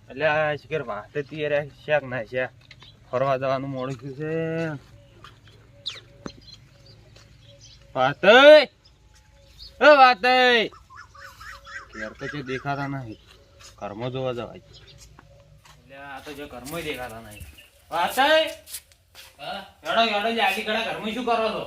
એટલે આ શિખર વાત અત્યારે શાક ના છે ફરવા જવાનું મોડું થયું છે. વાતય ઓ વાતય ઘેર તો જે દેખાતા નહીં, ઘરમાં જોવા જવાય. એટલે આ તો જે ઘરમાં દેખાતા નહીં. વાતય હા હેડો હેડો જાગી ગળા ઘરમાં શું કરો છો?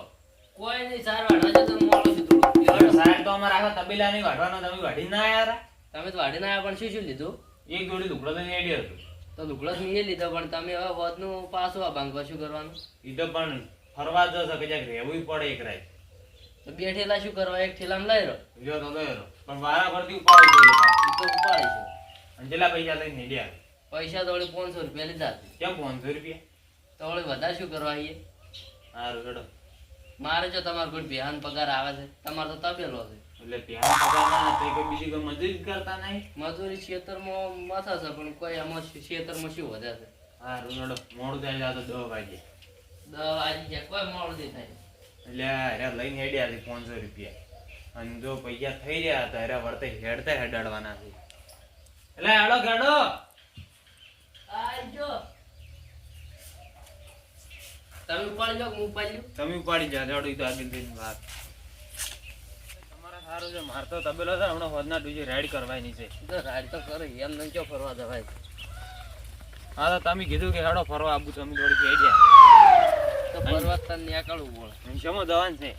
કોઈ નહીં સાર વાઢવા જતો મોડું છું થોડું. સાહેબ તો અમારે આખા તબેલા નહીં વાઢવાનો, તમે વાઢી ના આવ્યા? તમે તો વાઢીને આવ્યા પણ શું લીધું? એક જોડી લુગડો લઈને આઈડિયા હતો. તો લુગડો જ નહીં લીધો પણ તમે હવે હોદનું પાછું આ ભાંગવા શું કરવાનું? એ તો પણ ફરવા જશો કે જ્યાંક રહેવું પડે એક રાત. તો બે ઠેલા શું કરવા? એક ઠેલામાં લઈ રહ્યો જો તો ગયો પણ વારા ફરતી ઉપાડી જોઈએ પાછું. તો ઉપાડીશું. અને જેટલા પૈસા લઈને હેડ્યા? પૈસા તો વળી 500 રૂપિયા લીધા છે. કેમ 500 રૂપિયા? તો વળી વધારે શું કરવા આવીએ? સારું હેડો. મારે જો તમારો કોઈ બિહાન પગાર આવે છે, તમારો તો તબેલો છે. એટલે પ્યાર પગાર ના તો કોઈ બીજી કોઈ મજૂરી કરતા નહીં? મજૂરી ખેતરમાં માથા છે પણ કોઈ આમાં ખેતરમાં શું વધે છે? સારું હેડો, મોડું થાય જાય તો 10 વાગે. 10 વાગી જાય કોઈ મોડું નહીં થાય. એટલે હેરા લઈને હેડ્યા છે 500 રૂપિયા. અને જો પૈસા થઈ રહ્યા હતા હેરા વર્તે હેડતા હેડાડવાના છે. એટલે હેડો હેડો. આજો તમે ઉપાડી જાઓ, હું ઉપાડી લઉં. તમે ઉપાડી જા હેડો. તો આગળ જઈને વાત તમારા સારું છે. માર તો તબેલો છે હમણાં હોદના ડુજી રેડી કરવાની છે. તો રાડ તો કરે એમ નહીં ચો ફરવા જવાય. હા તો તમે કીધું કે હેડો ફરવા આવું, તમે થોડી હેડ્યા તો ફરવા તને નીકળવું પડે. શેમાં જવાનું છે?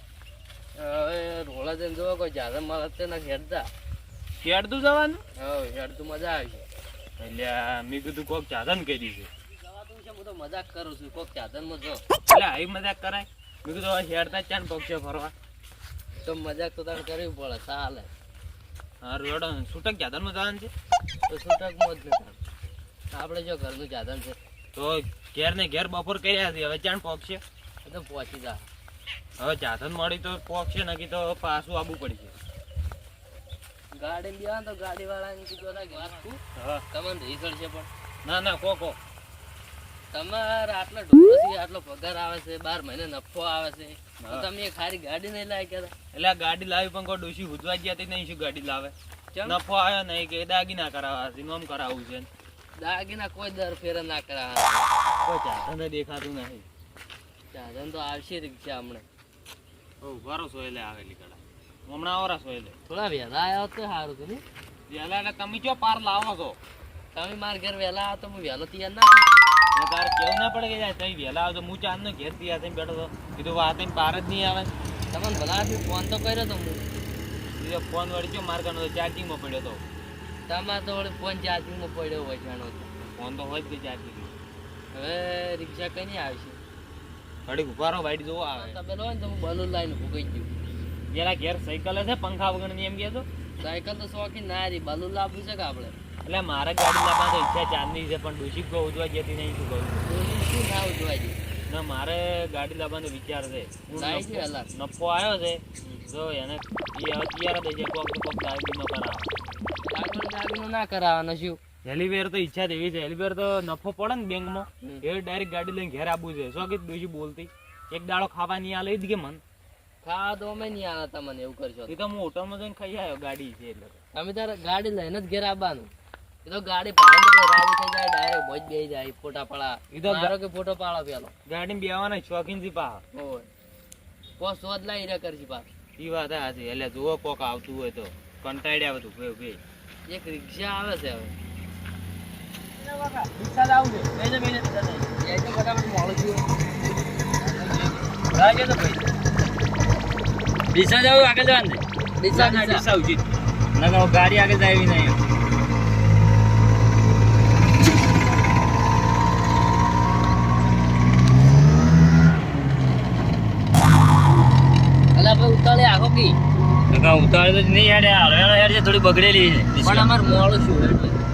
હવે રોલા જઈને જોવા કોઈ જાદા મારા તે ના હેડતા. હેડતું જવાનું? હવે હેડતું મજા આવશે. એટલે મેં કીધું કોક ચાદન કરી છે. જવાતું છે, હું તો મજાક કરું છું. કોક ચાદરમાં જો એટલે આવી મજાક કરાય? મેં કીધું હવે હેડતા ચાન પક્ષે ફરવા. તો મજાક તો તારે કરવી પડે. ચાલે હારું હેડો. છૂટક ચાદનમાં જવાનું છે? તો છૂટકમાં જ નથી. આપણે જો ઘરનું ચાદન છે તો ઘેર ને ઘેર બપોર કર્યા છે, હવે ચાણ પક્ષે એ તો પહોંચી જા. હવે ચાદન મળી તો પક્ષે નક્કી તો પાછું આવવું પડશે. ગાડી બેવા તો ગાડી વાળાને કીધું ના વાત તું હા તમને રીઝળ છે પણ ના ના કો તમારે આટલો ઢોકળો આટલો પગાર આવે છે, 12 મહિને નફો આવે છે, તો તમે એક ખારી ગાડી નહીં લાવી કહેતા? એટલે આ ગાડી લાવી પણ કોઈ ડોશી હુજવા ગયા હતી નહીં, શું ગાડી લાવે? કેમ? નફો આવ્યો નહીં કે દાગીના કરાવવા છે, નોમ કરાવવું છે. દાગીના કોઈ દર ફેર ના કરા. કોઈ ચાદન દેખાતું નહીં. સાધન તો આવશે રિક્ષા હમણાં. ઉભારો સોયલે આવેલી કડા હમણાં આવરા સોયલે થોડા વહેલા આવ્યા હોત તો સારું હતું ને. વહેલા એટલે તમે ચો પાર લાવો છો? તમે મારા ઘર વહેલા આવો તો હું વહેલો તૈયાર ના થાય. એટલે તારે કેવું ના પડે કે જાય તમે વહેલા આવો તો હું ચાંદ નો ઘેર તૈયાર થઈને બેઠો હતો. કીધું વાત પાર જ નહીં આવે. તમને ભલા ફોન તો કર્યો તો હું. બીજો ફોન વળી ગયો માર કરનો ચાર્જિંગમાં પડ્યો હતો. તમારે તો વળી ફોન ચાર્જિંગમાં પડ્યો હોય જાણો તો. ફોન તો હોય જ ગઈ ચાર્જિંગ. હવે રિક્ષા કઈ નહીં આવશે. ઘડીક ઉભારો વાઈટ જોવો આવે. તબેલો હોય ને તો હું બલૂન લાઈને ભૂગી ગયું. પેલા ઘેર સાયકલ હશે પંખા વગર ની એમ કહેતો? સાયકલ તો શોખીન ના રહી, બલૂન લાવવું છે કે આપણે? એટલે મારે ગાડી લાવવા તો ઈચ્છા ચાંદની છે પણ ડોશી કોઈ ઉજવા જતી નહીં. શું કહું? શું ના ઉજવાય છે? ના મારે ગાડી લાવવાનો વિચાર છે. લાવી છે વહેલા. નફો આવ્યો છે જો એને એ હવે તૈયાર થઈ જાય. કોક તો કોક ગાડીમાં કરાવે. દાગીનું ના કરાવવાનું શું? હેલીવેર તો ઈચ્છા એવી છે. હેલીવેર તો નફો પડે ને બેંકમાં એ ડાયરેક્ટ ગાડી લઈને ઘેર આવવું છે. શું કીધું ડોશી બોલતી એક દાડો ખાવા નહીં આલે જ કે મન ખાવા તો અમે નહીં આના તમને એવું કરશો. એ તો હું હોટલમાં જઈને ખાઈ આવ્યો. ગાડી છે એટલે તમે તારે ગાડી લઈને જ ઘેર આવવાનું. એ તો ગાડી ભાડે તો રાજી થઈ જાય, ડાયરેક્ટ મોજ બેસી જાય. ફોટા પાડા એ તો મારો કે ફોટો પાડો પેલો ગાડીમાં બેવાના શોખીન થી પા હોય પોસ શોધ લાવી રહ્યા કરશી પાછ. એ વાત હાચી. એટલે જુઓ કોક આવતું હોય તો કંટાળી આવે તું બે એક રિક્ષા આવે છે હવે. રિક્ષા જ આવું છે. એ તો ફટાફટ મોડું થયું. ડીસા જાવ આગળ જવાનું છે. ડીસા ઉચિત ના ગાડી આગળ જાય એવી નહીં. અલા ભાઈ ઉતાળે આખો કી ઉતારે તો નહીં હેડે છે થોડી બગડેલી છે. પણ અમારે મોડું શું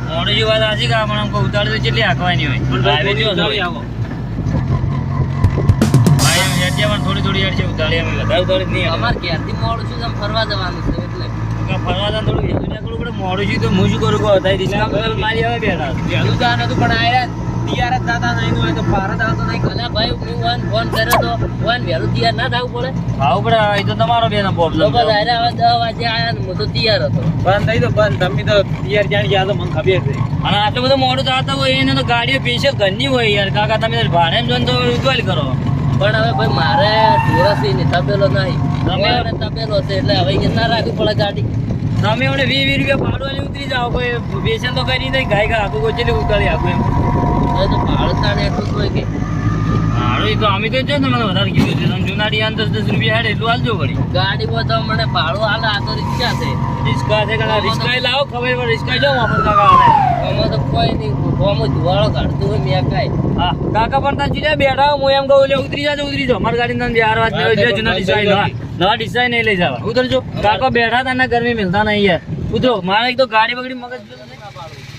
મોડું જે વાત સાચી કે પણ આમ ઉતારે તો કેટલી આંકવાની હોય. થોડી હેડ છે ઉતાળી એમ વધારે ઉતાળી નહીં. અમારે ક્યારથી મોડું છું, તમે ફરવા જવાનું છે એટલે ફરવા જવાનું થોડું વહેલું નીકળવું પડે. મોડું છું તો હું શું કરું કહો? મારી હવે બેઠા વહેલું જવાનું હતું પણ આયા તૈયાર જ થતા નહીં હોય તો ભારત આવતો નહીં. અલા ભાઈ હું વન ફોન કર્યો તો વન વહેલું તૈયાર ના થવું પડે આવું પડે એ તો તમારો બેનો પ્રોબ્લેમ લોકો ધારે હવે 10 વાગે આયા ને હું તો તૈયાર હતો બંધ થઈ તો બંધ. તમે તો તૈયાર જાણી ગયા તો મને ખબર છે. અને આટલું બધું મોડું થતું હોય એને તો ગાડીઓ સ્પેશિયલ ઘરની હોય યાર કાકા તમે ભાડે જો તો ઉજવલ કરો પણ હવે ભાઈ મારે ઢોરસી ને તબેલો નહીં તમે- તમે તબેલો છે એટલે હવે કે ના રાખવી પડે ગાડી તમે મને 20 રૂપિયા ભાડું આલી ઉતરી જાઓ કોઈ બેસન તો કરી નહીં ગાય ગા આખું કોઈ ચેલી ઉતારી આખું એમ હવે તો ભાડું તાણે એટલું જ હોય કે ભાડું એ તો અમે તો જો તમને વધારે કીધું છે તમે જુનાડી 10 રૂપિયા હેડે એટલું હાલજો વળી ગાડી માં તો મને ભાડું હાલે આ તો રિક્ષા છે રિસ્કા છે કાકા રિસ્કા લાવો ખબર પડે રિસ્કા જો વાપર કાકા આવે આમાં તો કોઈ નહીં ગોમાં ધુવાળો કાઢતું હોય મેં કાંઈ હા કાકા પણ ત્યાં ચીડે બેઠા હું એમ કહું એટલે ઉતરી જાજો અમારી ગાડી તમે 11 વાગે જો જૂના ડિઝાઇન નવા ડિઝાઇન નહીં લઈ જવા ઉતરજો કાકા બેઠા હતા ગરમી મિલતા નહીં યાર ઉતરો મારે એક તો ગાડી બગડી મગજ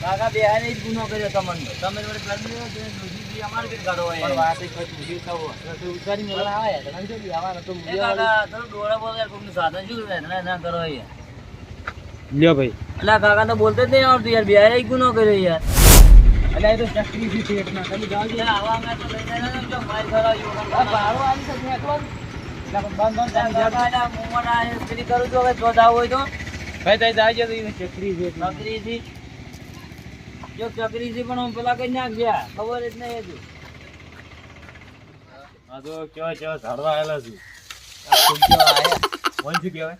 કાકા બે હારે જ ગુનો કર્યો તમને તમે વડે ગરમી હોય તો દોજી અમારે બી ગાડો હોય પણ વાત એક ઉભી થાવ તો ઉતારી મેલા આયા તમે જો બી આવા તો કાકા તમે દોડા બોલે કોઈનું સાધન શું ના કરો યાર લ્યો ભાઈ. અલા કાકા તો બોલતે જ નહીં આવડતું યાર બે હારે જ ગુનો કર્યો યાર એટલે એ તો ચકરી થી પેટમાં. તમે જાઓ છો. આવામાં તો લઈને જો માર કરાયો ભાડું આવી શકે એકલો એટલે બંધ બંધ તમે જાઓ. કાકા મોમડા સ્ત્રી કરું છું હવે જો જાવ હોય તો ભાઈ તઈ જાજો તો એ ચકરી છે. ચકરી થી જો ચકરી થી પણ પેલા કઈ નાખ ગયા ખબર જ નહીં હતું આ તો કેવા કેવા ઝાડવા આવેલા છે. કોણ શું કહેવાય?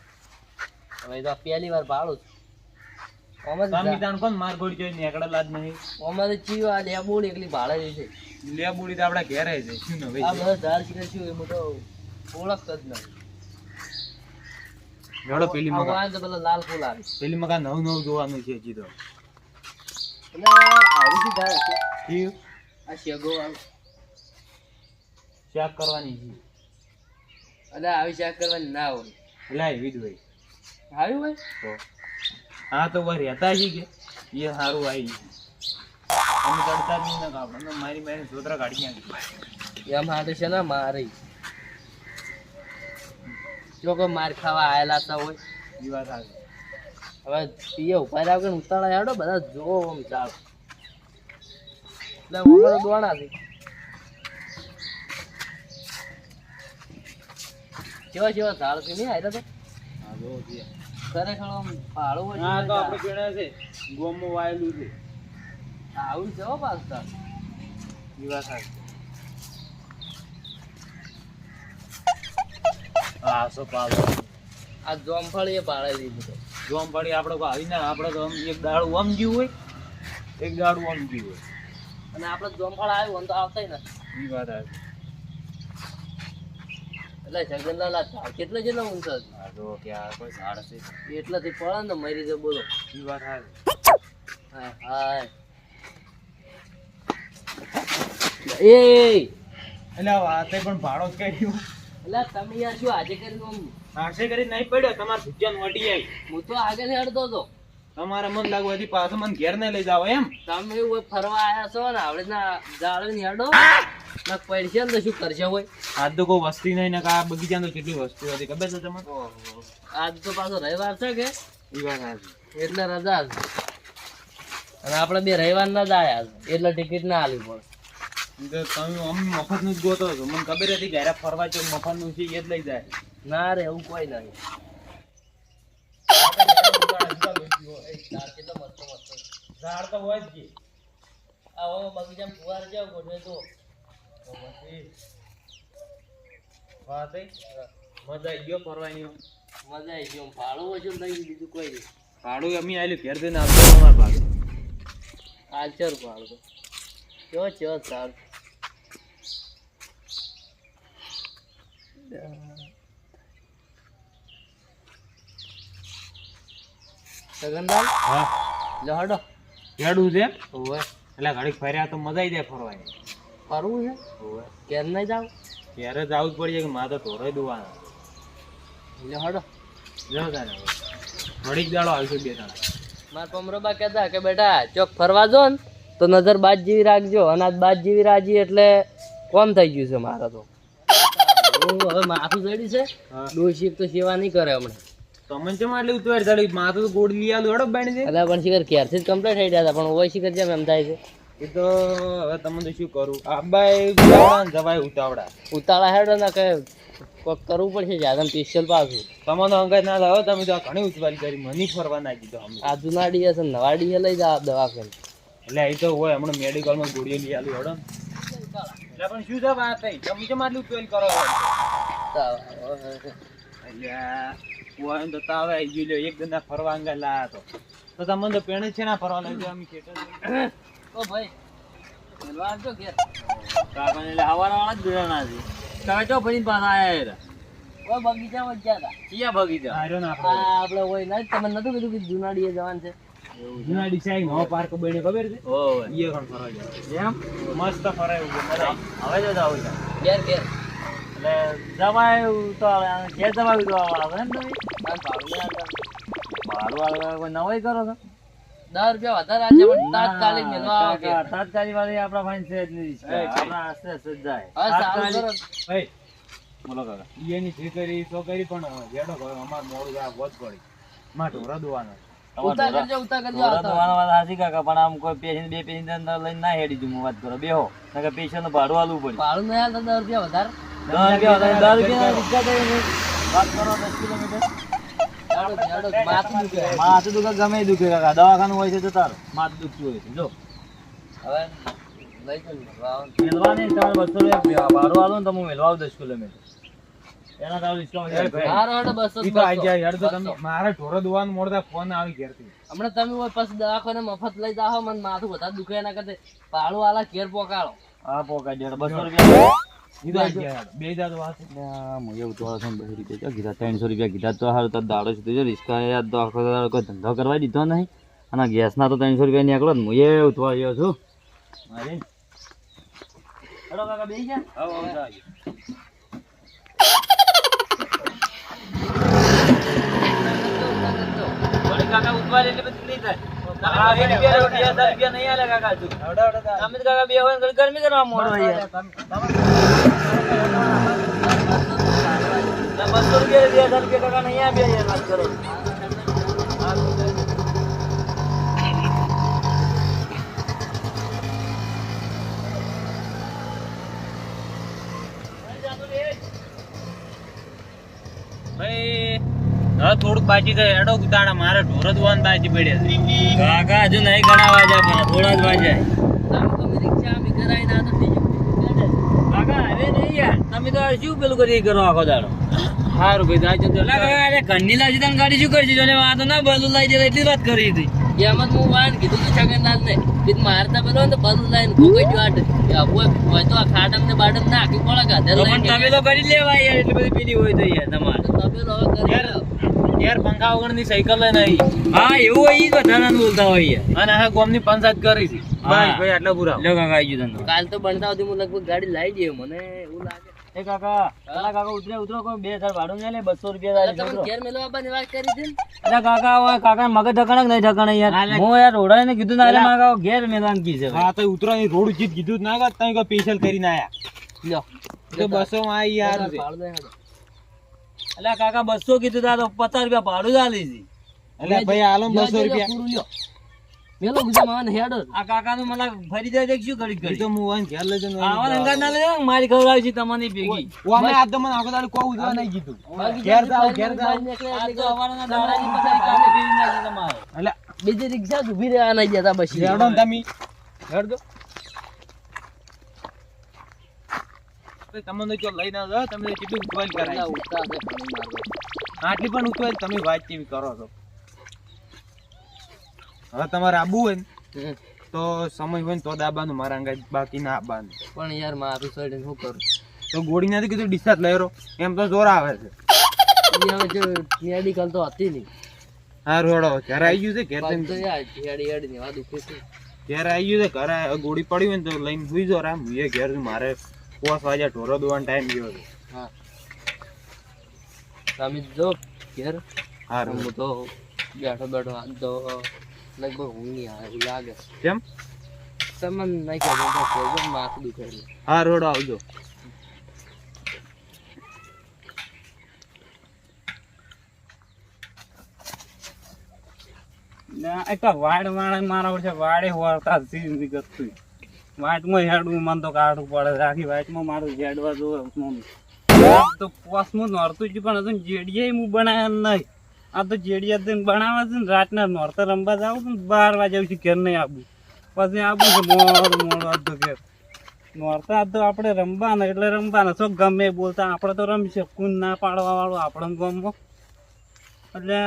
હવે તો પહેલી વાર ભાડું તમે તાણ કોણ માર ગોળી જોઈને નીકળે લાજ નહીં. અમારે ચીવ આ લેબોડ એકલી ભાડે છે લે બુડી તો આપડા ઘેરે છે. શું નવે આ છે? બધા ધાર કે શું એમાં તો ઓળખતો જ નહીં જોડો પેલી આ મકા. વાંસ તો પેલા લાલ ફૂલ આવે પેલી મકા નવું નવું જોવાનું છે હજી તો. એટલે આવું શું થાય છે થયું? આ શેગો આવે શાક કરવાની છે. એટલે આવી શાક કરવાની ના હોય એટલે એવી જ હોય આવ્યું હોય તો. હા તો ભાઈ રહેતા છે કે એ સારું આવી ગયું. અમે કરતા જ નહીં ને આપણે મારી મારી સોતરા કાઢી નાખી. એમ હાટે છે ને મારે જો કોઈ માર ખાવા આયેલા હતા હોય એ વાત આવે. હવે પીએ ઉભા રાખ કે ઉતાળા હેડો બધા જોવો આમ ચાલ એટલે ઉમર દોણા છે કેવા કેવા ઝાડ છે નહીં આયલા તો હા જો છે. ખરેખર આમ ભાડું હોય હા તો તો આપણે પેણા છે ગોમમાં વાયેલું છે. આવું છે હો પાછા એ વાત આવે. હા સો પાલો. આ જોમફળ એ ભાડે લીધું છે જોમ પડી આપણે કોઈ આવી ના આપણે તો આમ એક દાડું આમ ગયું હોય એક દાડું આમ ગયું હોય. અને આપણે જોમફળ આવ્યું ને તો આવતા નથી એ વાત આવે. એટલે જગનલાલ આ ઝાડ કેટલા જેટલા ઊંચા છે હા જો કે આ કોઈ ઝાડ છે. એટલાથી પડે ને મરી જાય બોલો એ વાત આવે. હા હા એ એટલે આ વાતે પણ ભાડો જ કર્યું. એટલે તમે યાર શું આજે કરી આમ આશે કરી નહીં પડ્યો તમારે ભૂજન વટી આવી. હું તો આગળ હેડતો હતો તમારે મન લાગવાથી પાછો મને ઘેર નહીં લઈ જાવ એમ. તમે એવું ફરવા આયા છો ને આવડે ના જાળે ને હેડો ના પડશે ને તો શું કરશે હોય આજ તો કોઈ વસ્તી નહીં ને આ બગીચા તો કેટલી વસ્તી હતી ખબર છે તમને? આજ તો પાછો રવિવાર છે કે એ વાત આવે. એટલે રજા છે અને આપણે બે રવિવાર ના જ આયા છે એટલે ટિકિટ ના આલવી પડે તો તમે અમે મફત નું જ ગોતો છો. મને ખબર હતી ઘરે ફરવા જો મફત નું છે એ જ લઈ જાય. ના રે એવું કોઈ નહીં ઝાડ તો હોય જ કે. આ બગીચામાં ફુવાર જાવ ગોઠવે તો વાત એ મજા આવી ગયો ફરવાની. મજા આવી ગઈ ભાડું ઓછું થઈ બીજું કોઈ નહીં ભાડું અમે આવેલું ઘેર જઈને આપજો તમારા ભાગ. આચર ભાડું તો કેવો કેવો સારું સગનલાલ હા લો હડો કેડું છે ઓવે એટલે ઘડીક ફર્યા તો મજા આવી જાય ફરવાની. ફરવું છે કેમ નહીં જાવ ત્યારે જ આવું જ પડી જાય કે મારે તો ઢોરે દોવાના. લો હડો જો તારે હવે ઘડીક દાડો આવશે બે દાડા. મારા પમરોબા કહેતા કે બેટા ચોક ફરવા જો ને તો નજર બાજ જેવી રાખજો અને આજ બાજ જેવી રાખી એટલે કોમ થઈ ગયું છે મારે તો હું હવે માથું ચડી છે હા. ડોશી તો સેવા નહીં કરે હમણાં તમને ચમ આટલી ઉતવારી ચાલી માથું તો ગોળ લઈ આલું હેડો બાણી દે. એટલે પણ શિખર ક્યારથી જ કમ્પ્લીટ થઈ ગયા હતા પણ ઓય શિખર જેમ એમ થાય છે એ તો હવે તમને શું કરું આબાઈ ઉતાવળા ને જવાય ઉતાવળા. ઉતાળા હેડો ના કે કોક કરવું પડશે જ્યાં સ્પેશિયલ પાછું. તમને અંગત ના લાવો તમે તો આ ઘણી ઉતવારી કરી મને ફરવા ના દીધો અમે. આ જૂના ડીએ છે નવા ડીએ લઈ જાવ દવાખાને. એટલે એ તો હોય હમણાં મેડિકલમાં ગોળીઓ લઈ આલું હેડો ને. એટલે પણ શું છે વાત થઈ તમે કેમ આટલું ઉતવારી કરો એટલે હોય તો તાવે આવી ગયું લ્યો. એક દંડા ફરવા અંગા લાયા તો તમને તો પેણે છે ના ફરવા લઈ જાવ અમે ખેતર. ઓ ભાઈ મેલવા આવજો ઘેર. કાકાને એટલે હવાના વાળા જ ભેળાના છે. કાકા ચો ફરીને પાછા આયા એરા. ઓય બગીચામાં જ ગયા હતા. ચિયા બગીચા? આર્યો ને આ આપણે હોય ના તમને નતું કીધું કે જૂના ડીએ જવાનું છે. જૂના ડીસાઈ નવો પાર્ક બન્યો ખબર છે? ઓય. ઈએ પણ ફરવા જાય એમ? મસ્ત ફરાય એવું મજા આવે. હવે તો જાવું છે. ઘેર ઘેર. એટલે જવાય તો આવે. ઘેર જવાય તો આવે એમ તમે? મારે ભાડું નહીં આપતા. ભાડું વાળવા કોઈ નવાઈ કરો છો? 10 રૂપિયા વધારે આજે પણ તાત્કાલિક મેલવા આવો ઘેર. તાત્કાલિક વાળી આપણા પાસે છે જ નહીં. આપણા આસ્તે આસ્તે જ જાય. હવે સારું કરો. ભાઈ બોલો કાકા. ઈએની છેકરી છોકરી પણ જેડો ગયો અમાર મોડું આ વધ પડી માં ઢોરા દોવાના. ઉતા કરજો ઢોરા આવતા. ધોવાના વાત સાચી કાકા, પણ આમ કોઈ પેશન્ટ બે પેશન્ટ અંદર લઈને ના હેડી જવું વાત કરો બેહો. નકર પેશન્ટ નું ભાડું આલવું પડે. ભાડું નહીં આવતા 10 રૂપિયા વધારે. 10 રૂપિયા રિક્ષા કરીને વાત કરો 10 કિલોમીટર. જાડો માથું દુખે. માથું દુખે ગમે એ દુખે કાકા, દવાખાનું હોય છે તો તારું માથું દુખતું હોય છે. જો હવે લઈ જજો મેલવા આવો. મેલવા નહીં, તમારે 200 રૂપિયા ભાડું આલો ને તો હું મેલવા આવું 10 કિલોમીટર. એના તારું ડિસ્કાઉન્ટ છે. હારો હારો 200 ઈ તો આઈ જાય યાર. તો તમે મારે ઢોરા દોવાનું મોડતા ફોન આવી ઘેરથી. હમણાં તમે હોય પછી દવાખાને મફત લઈ જાઓ. મને માથું વધારે દુખે એના કરતા ભાડું આલા ઘેર પોકાળો. હા પોકાઈ દેડો 200 રૂપિયા. ઈ તો આઈ જાય બે જાત વાત. એવું તો 200 રૂપિયા કીધા, 300 રૂપિયા કીધા તો હારું તો દાડો સુધી રિસ્કા યાર તો આખો દાડો કોઈ ધંધો કરવા દીધો નહીં. અને ગેસના તો 300 રૂપિયા નીકળો ને હું એવું તો આવ્યો છું. હેડો કાકા બેસી જા. વળી કાકા ઉતવારી એટલે બધું નહીં થાય. કાકા 20 રૂપિયા નહીં આલે કાકા હજુ. તમે તો કાકા બે હોય ને ગરમી કરવા મોડો યાર. 200 રૂપિયા 2000 રૂપિયા કાકા નહીં આપ્યા યાર વાત કરો. ભાઈ હવે થોડુંક બાકી છે એડો ઉતાણા મારે ઢોર દોવાનું બાકી પડ્યા છે. કાકા હજુ નહીં ઘણા વાગ્યા પણ થોડા જ વાગ્યા. તમે તો રિક્ષા મી કરાઈને આ તો કાકા હવે નહીં યાર, તમે તો શું પેલું કરી કરો આખો દાડો. સારું ભાઈ જાય તો કાકા અરે ઘરની લાજી તને ગાડી શું કરી દીધો? આ તો ના બદલું લાવી દે એટલી વાત કરી હતી. એમ જ હું વાન કીધું તું છગનલાલ ને કીધું મારતા પેલો ને તો બદલું લાઈને ભોગઈ જો આટ હોય તો આ ખાડમ ને બાડમ ના આખી કોળા ગાધે તો પણ તમે તો કરી લેવાય યાર, એટલી બધી પેલી હોય તો યાર તમારે. તબેલો હવે કરી લો. યાર પંખા વગરની સાયકલ નહીં. હા એવું હોય ઈ જ બધા બોલતા હોય યાર. અને હા ગોમની પંચાયત કરી છે. બસ ભાઈ આટલા પૂરા. લો કાકા આવી ગયું તને. કાલ તો બનતા સુધી હું લગભગ ગાડી લાવી દે મને એવું લાગે. એ કાકા પેલા કાકા ઉતરો કોઈ 2000 ભાડું નહીં લે, 200 રૂપિયા તમે ઘેર મેલવા આવવાની વાત કરી હતી ને? એટલે કાકા હોય કાકા મગજ ઠકાણે કે નહીં ઠકાણે યાર. હું યાર રોડાઈને કીધું ના એટલે મારા કાકા ઘેર મેલવાનું કી છે. હા તો ઉતરાની રોડ ઉચિત કીધું જ ના કર તઈ કોઈ સ્પેશિયલ કરીને આયા. લ્યો તો 200 માં આવી યાર છે. ભાડું દઈ હાલો. એટલે કાકા 200 કીધું તા તો 50 રૂપિયા ભાડું જ આલી છે. એટલે ભાઈ આલો 200 લ્યો, રૂપિયા. પૂરું લ્યો. મેલો ગુજા માવાને હેડો. આ કાકાનું મને ફરી જાય તો શું કરી ઈ કરી તો હું વાન ઘેર લઈ જઈને આવા અંગાત ના લેજો, મારી ખબર આવી છે તમને ભેગી. ઓ અમે આ તો મને આખો દાડો કોઈ ઉજવા નહીં કીધું. ઘેર જાવ ઘેર જાવ. આ તો અમારાના દાડાની પછાડી કામે ફેરી નાખી તમારે. એટલે બીજી રિક્ષા જ ઊભી રહ્યા નહીં જતા પછી હેડો ને તમે હેડ દો. તમને જો લઈને જાવ તમે કેટલું ઉતવાલ કરાય છે. ઉઠતા હશે પાણી મારવા. આટલી પણ ઉતવાલ તમે વાત કેવી કરો છો. હવે તમારે આબુ હોય ને તો સમય હોય ને તો દાબાનું મારા અંગા બાકી ના આબાનું. પણ યાર મારું સડે શું કરું? તો ગોળી નથી કીધું ડિસ્ચાર્જ લઈ રહ્યો એમ તો જોર આવે છે. ઈ હવે જો મેડિકલ તો હતી નહીં. હા રોડો ઘરે આવી ગયું છે ઘેર પગ તો તેમ યાર હેડી હેડી ને આ દુખે છે. ઘેર આવી ગયું છે ઘરે હવે ગોળી પડી હોય ને તો લઈને સુઈ જો રામ હું ઘેર છું. મારે 5 વાગ્યા ઢોરો દોવાનો ટાઈમ ગયો છે. હા તમે જો ઘેર હા હું તો બેઠો બેઠો આજ તો લગભગ ઊંઘ નહીં આવે એવું લાગે. કેમ? તમને નહીં કહેતો માથું દુખે એટલે. હા રોડો આવજો. એક તો વાડ મારા વાડે વળતા સીધી કરતું વાટમાં હેડવું મન તો કાઢવું પડે આખી વાટમાં મારું હેડવા જોવે તો પોસમાં નોરતું જ પણ હતું જેડિયા હું બનાવ્યા નહીં આ તો જેડિયા દઈને બનાવે છે ને રાતના નોરતા રમવા જાવ છું 12 વાગ્યા સુધી ઘેર નહીં આવું પછી આવું છે મોડું અડધું ઘેર નોરતા તો આપણે રમવાના એટલે રમવાના શું ગમે એ બોલતા આપણે તો રમી શકું ના પાડવા વાળું આપણે ગમવો એટલે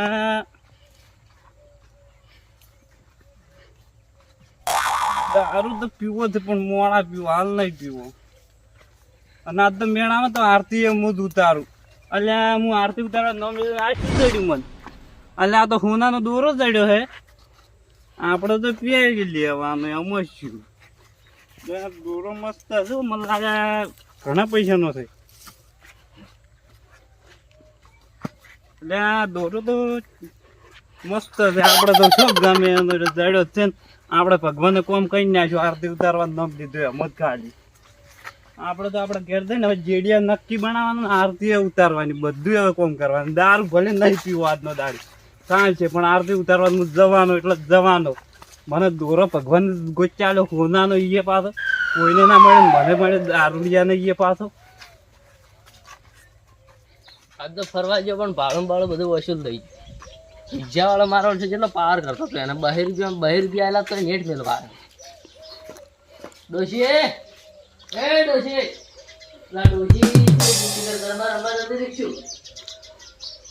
દારૂ તો પીવો છે પણ મોડા પીવો હાલ નહીં પીવો અને આ તો મેળામાં તો આરતી હું જ ઉતારું એટલે હું આરતી ઉતારવા ન આ શું ચડ્યું મને એટલે આ તો હોનાનો દોરો ચડ્યો હે આપણે તો પીવી લેવાનો એમાં શું દોરો મસ્ત છે મને લાગે ઘણા પૈસાનો છે એટલે આ દોરો તો મસ્ત છે આપણે તો શું ગમે એનો ચડ્યો છે ને આપણે ભગવાનને કોમ કઈ નાખ્યું આરતી ઉતારવા નામ દીધું એમ જ ખાલી આપણે તો આપણે ઘેર થઈને હવે જેડિયા નક્કી બનાવવાનું આરતી ઉતારવાની બધું હવે કોમ કરવાનું દારૂ ભલે નહીં પીવો આજનો દારૂ સાંજ છે પણ આરતી ઉતારવાનું જવાનો એટલે જવાનો મને દોરો ભગવાન ગોચાલો હોનાનો ઈએ પાછો કોઈને ના મળે મને મળે દારૂડિયાને ઈએ પાછો આજ તો ફરવા ગયો પણ ભાડું બધું વસૂલ થઈ ગયું પિઝા વાળો મારો છે જેટલો પાર કરતો હતો એને 2 રૂપિયા આવેલા તો નેટ મેલો પાર ડોશી એ ડોશી લા ડોશી દરબાર રમવા જતી રીક્ષું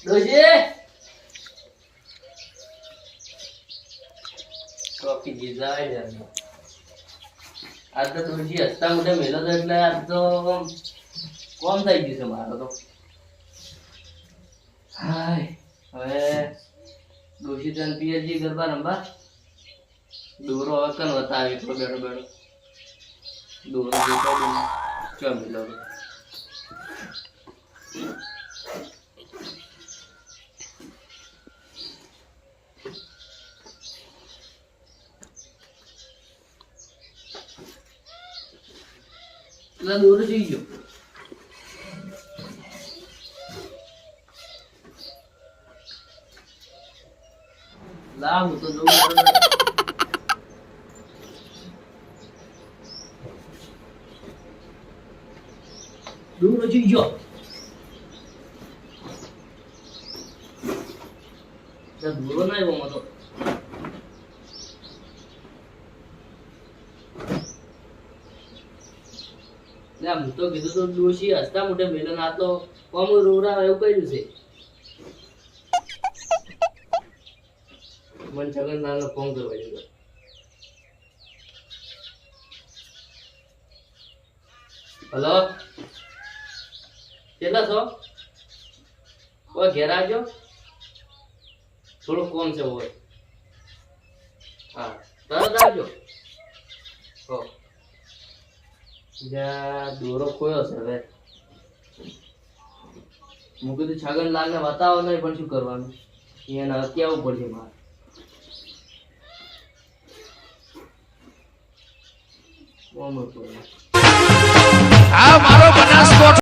ડોશી કોફી જીજાય યાર આજ તો ડોશી હસતા મોઢે મેલો તો એટલે આજ તો કોમ થઈ ગયું છે મારો તો હાય હવે ડોશી તન પીએચજી ગરબા રમવા દોરો હવે કન વતાવી એટલો બેઠો બેઠો દોરો ચમ મિલો એટલે દોરો જઈ ગયો લાવ તો દોરો જઈ ગયો દોરો ના આવ્યો મતો હું તો કીધું તો ડોશી હસતા મોઢે મેલો ના તો કોમ રોરા એવું કર્યું છે મને છગન નાનો ફોન કરવા જોઈએ હલો કેટલા છો કોઈ ઘેર આવજો થોડું કોમ છે હોય હા તરત આવજો હો દોરો ખોયો છે હવે હું કીધું છગનલાલ ને બતાવો નહીં પણ શું કરવાનું એને કેવું પડશે મારે આ મારો બનાસકોટ